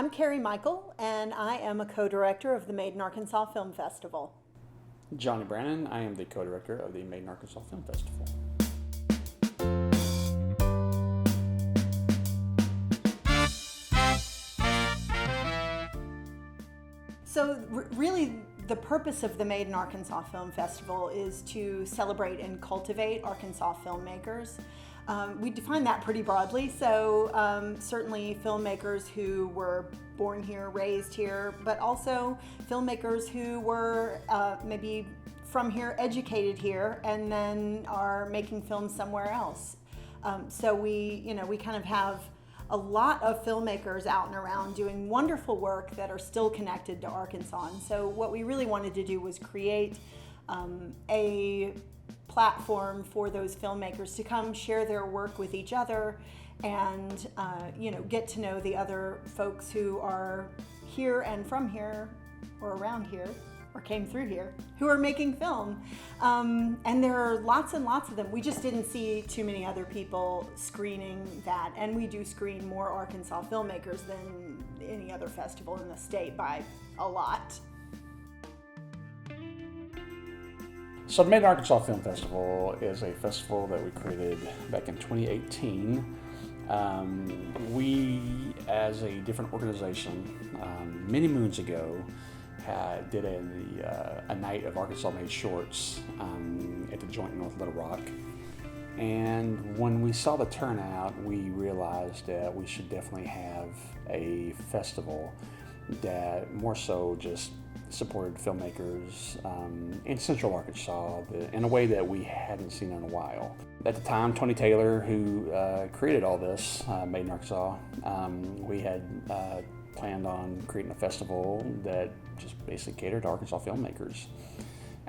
I'm Carrie Michael, and I am a co-director of the Made in Arkansas Film Festival. Johnny Brannon. I am the co-director of the Made in Arkansas Film Festival. So really, the purpose of the Made in Arkansas Film Festival is to celebrate and cultivate Arkansas filmmakers. We define that pretty broadly, so certainly filmmakers who were born here, raised here, but also filmmakers who were maybe from here, educated here, and then are making films somewhere else. So we kind of have a lot of filmmakers out and around doing wonderful work that are still connected to Arkansas. And so what we really wanted to do was create a platform for those filmmakers to come share their work with each other and get to know the other folks who are here and from here or around here or came through here who are making film. And there are lots and lots of them. We just didn't see too many other people screening that, and we do screen more Arkansas filmmakers than any other festival in the state by a lot. So the Made in Arkansas Film Festival is a festival that we created back in 2018. We, as a different organization, many moons ago, did a night of Arkansas-made shorts at the Joint in North Little Rock. And when we saw the turnout, we realized that we should definitely have a festival that more so just supported filmmakers in Central Arkansas in a way that we hadn't seen in a while. At the time, Tony Taylor, who created all this, Made in Arkansas, we had planned on creating a festival that just basically catered to Arkansas filmmakers.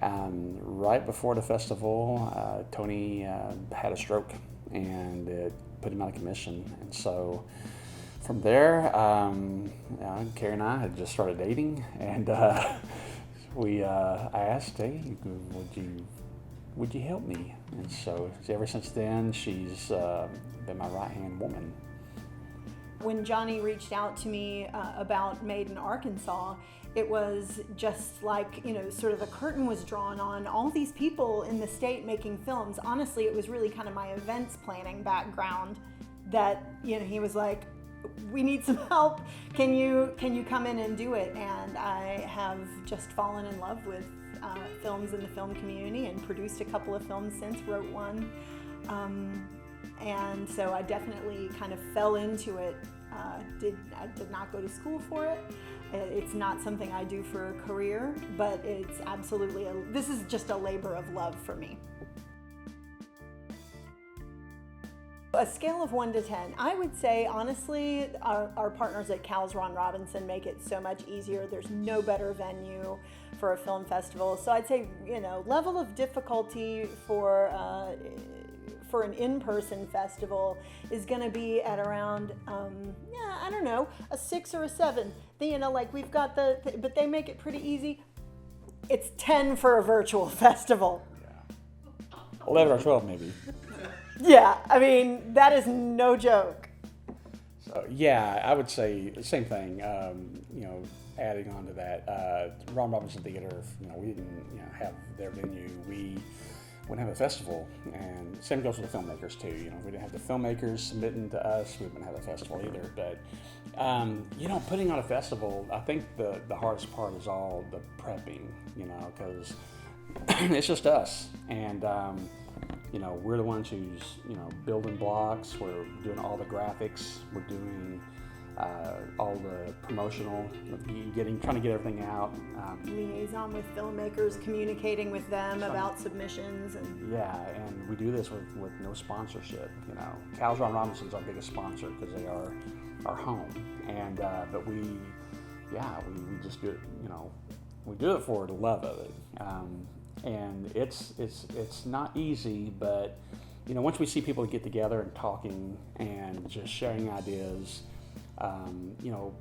Right before the festival, Tony had a stroke, and it put him out of commission. And so from there, Carrie and I had just started dating, and I asked, "Hey, would you help me?" And so ever since then, she's been my right-hand woman. When Johnny reached out to me about Made in Arkansas, it was just like, sort of a curtain was drawn on all these people in the state making films. Honestly, it was really kind of my events planning background that, he was like, "We need some help. Can you come in and do it?" And I have just fallen in love with films in the film community and produced a couple of films since, wrote one. And so I definitely kind of fell into it. I did not go to school for it. It's not something I do for a career, but it's absolutely, this is just a labor of love for me. A scale of 1 to 10, I would say, honestly, our partners at Cal's Ron Robinson make it so much easier. There's no better venue for a film festival. So I'd say, level of difficulty for an in-person festival is going to be at around, I don't know, a 6 or a 7. We've got but they make it pretty easy. It's 10 for a virtual festival. Yeah. 11 or 12 maybe. Yeah, I mean, that is no joke. So yeah, I would say the same thing. Adding on to that, Ron Robinson Theater, we didn't have their venue. We wouldn't have a festival, and same goes with the filmmakers too. If we didn't have the filmmakers submitting to us, we wouldn't have a festival either. But putting on a festival, I think the hardest part is all the prepping. Because it's just us, and we're the ones who's building blocks. We're doing all the graphics. We're doing all the promotional, trying to get everything out. Liaison with filmmakers, communicating with them about submissions, and we do this with no sponsorship. Cal's Ron Robinson's our biggest sponsor because they are our home, and but we just do it. We do it for the love of it, and it's not easy, but once we see people get together and talking and just sharing ideas.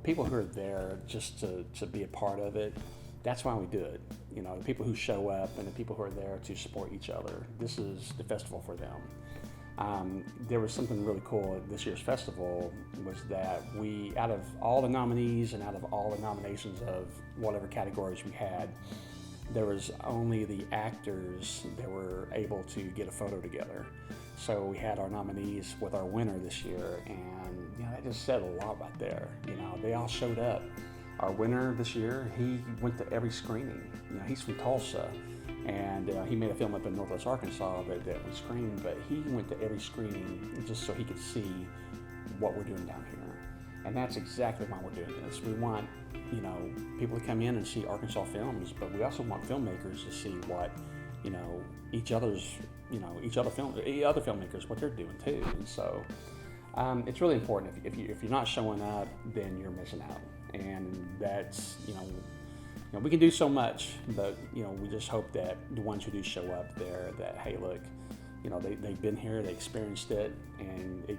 People who are there just to be a part of it, that's why we do it. The people who show up and the people who are there to support each other, this is the festival for them. There was something really cool at this year's festival was that we, out of all the nominees and out of all the nominations of whatever categories we had, there was only the actors that were able to get a photo together. So we had our nominees with our winner this year, and that just said a lot right there. They all showed up. Our winner this year, he went to every screening. He's from Tulsa, and he made a film up in Northwest Arkansas that we screened, but he went to every screening just so he could see what we're doing down here. And that's exactly why we're doing this. We want, people to come in and see Arkansas films, but we also want filmmakers to see what, each other filmmakers, what they're doing too. And so it's really important. If you're not showing up, then you're missing out. And that's, we can do so much, but, we just hope that the ones who do show up there, that, hey, look, they've been here, they experienced it, and it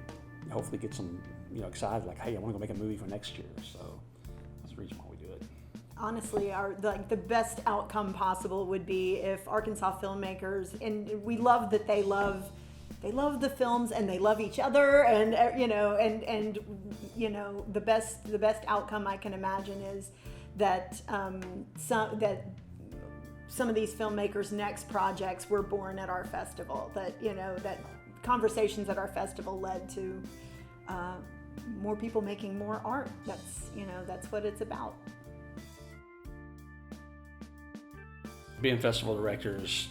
hopefully gets them, excited, like, hey, I want to go make a movie for next year. So that's the reason why we do it. Honestly, the best outcome possible would be if Arkansas filmmakers, and we love that they love the films and they love each other, and the best outcome I can imagine is that some of these filmmakers' next projects were born at our festival. That conversations at our festival led to more people making more art. That's what it's about. Being festival directors,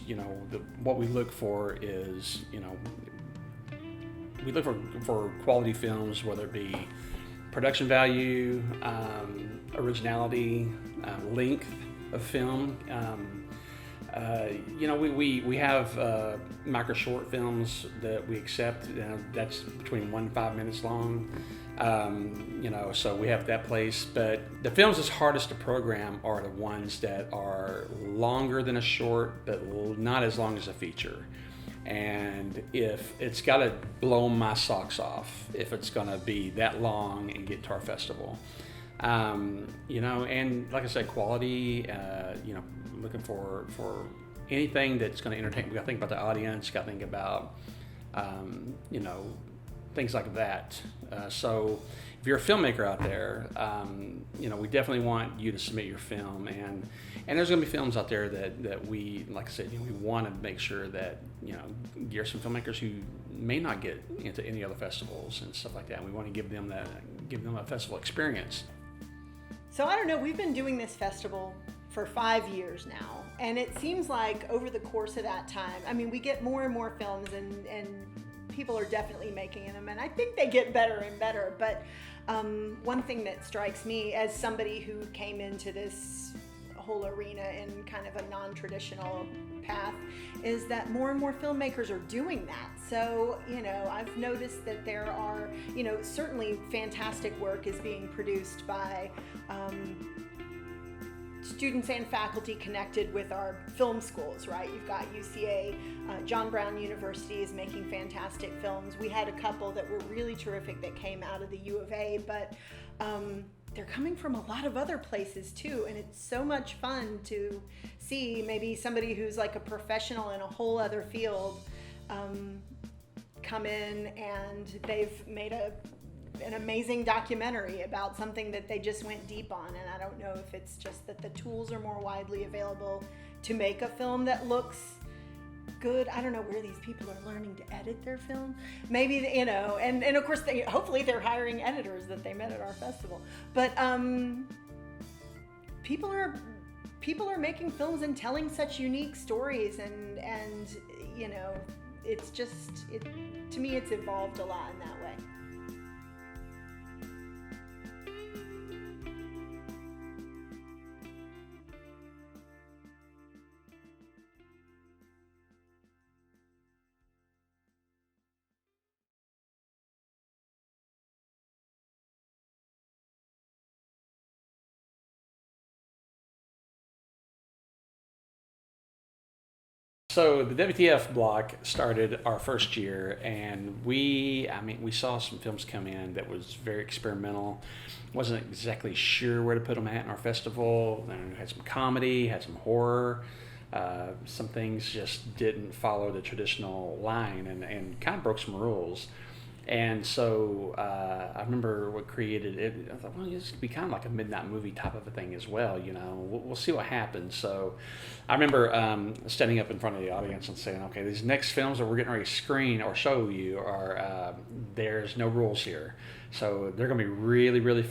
what we look for is, we look for quality films, whether it be production value, originality, length of film. We have micro short films that we accept. That's between 1 and 5 minutes long. So we have that place. But the films that's hardest to program are the ones that are longer than a short, but not as long as a feature. And if it's got to blow my socks off, if it's going to be that long and get to our festival. And like I said, quality, looking for anything that's going to entertain. We got to think about the audience, got to think about, things like that. So if you're a filmmaker out there, we definitely want you to submit your film, and there's going to be films out there that we, like I said, we want to make sure that, there's some filmmakers who may not get into any other festivals and stuff like that. We want to give them a festival experience. So I don't know, we've been doing this festival for 5 years now, and it seems like over the course of that time, we get more and more films, and people are definitely making them, and I think they get better and better. But one thing that strikes me as somebody who came into this whole arena in kind of a non-traditional path is that more and more filmmakers are doing that. So, I've noticed that there are, certainly fantastic work is being produced by students and faculty connected with our film schools, right? You've got UCA, John Brown University is making fantastic films. We had a couple that were really terrific that came out of the U of A, but they're coming from a lot of other places too, and it's so much fun to see maybe somebody who's like a professional in a whole other field come in, and they've made an amazing documentary about something that they just went deep on. And I don't know if it's just that the tools are more widely available to make a film that looks good. I don't know where these people are learning to edit their film. Maybe, and of course, hopefully they're hiring editors that they met at our festival. But people are making films and telling such unique stories, and it's just, to me, it's evolved a lot in that way. So the WTF block started our first year, and we saw some films come in that was very experimental. Wasn't exactly sure where to put them at in our festival. And we had some comedy, had some horror. some things just didn't follow the traditional line and kind of broke some rules. And so I remember what created it. I thought, well, this could be kind of like a midnight movie type of a thing as well. We'll see what happens. So I remember standing up in front of the audience and saying, okay, these next films that we're getting ready to screen or show you are there's no rules here. So they're going to be really, really,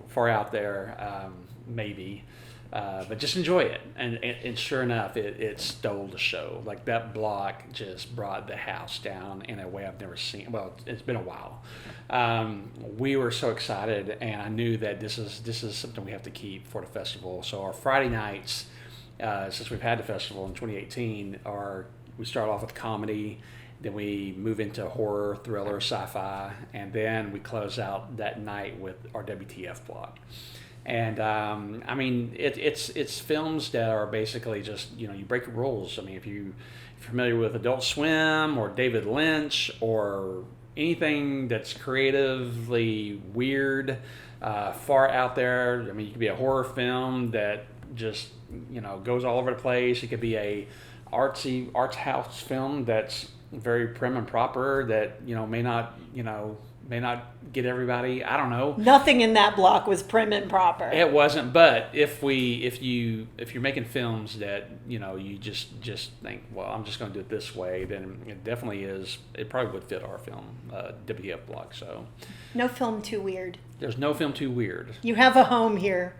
far out there, maybe. But just enjoy it, and sure enough, it stole the show. Like that block just brought the house down in a way I've never seen. Well, it's been a while. We were so excited, and I knew that this is something we have to keep for the festival. So our Friday nights, since we've had the festival in 2018, we start off with comedy, then we move into horror, thriller, sci-fi, and then we close out that night with our WTF block. And it's films that are basically just you break the rules. I mean, if you're familiar with Adult Swim or David Lynch or anything that's creatively weird, far out there. I mean, it could be a horror film that just goes all over the place. It could be a arts house film that's very prim and proper that may not get everybody. I don't know. Nothing in that block was prim and proper. It wasn't, but if you're making films that you just think, well, I'm just going to do it this way, then it definitely is. It probably would fit our film, WTF block. So no film too weird. there's no film too weird. You have a home here.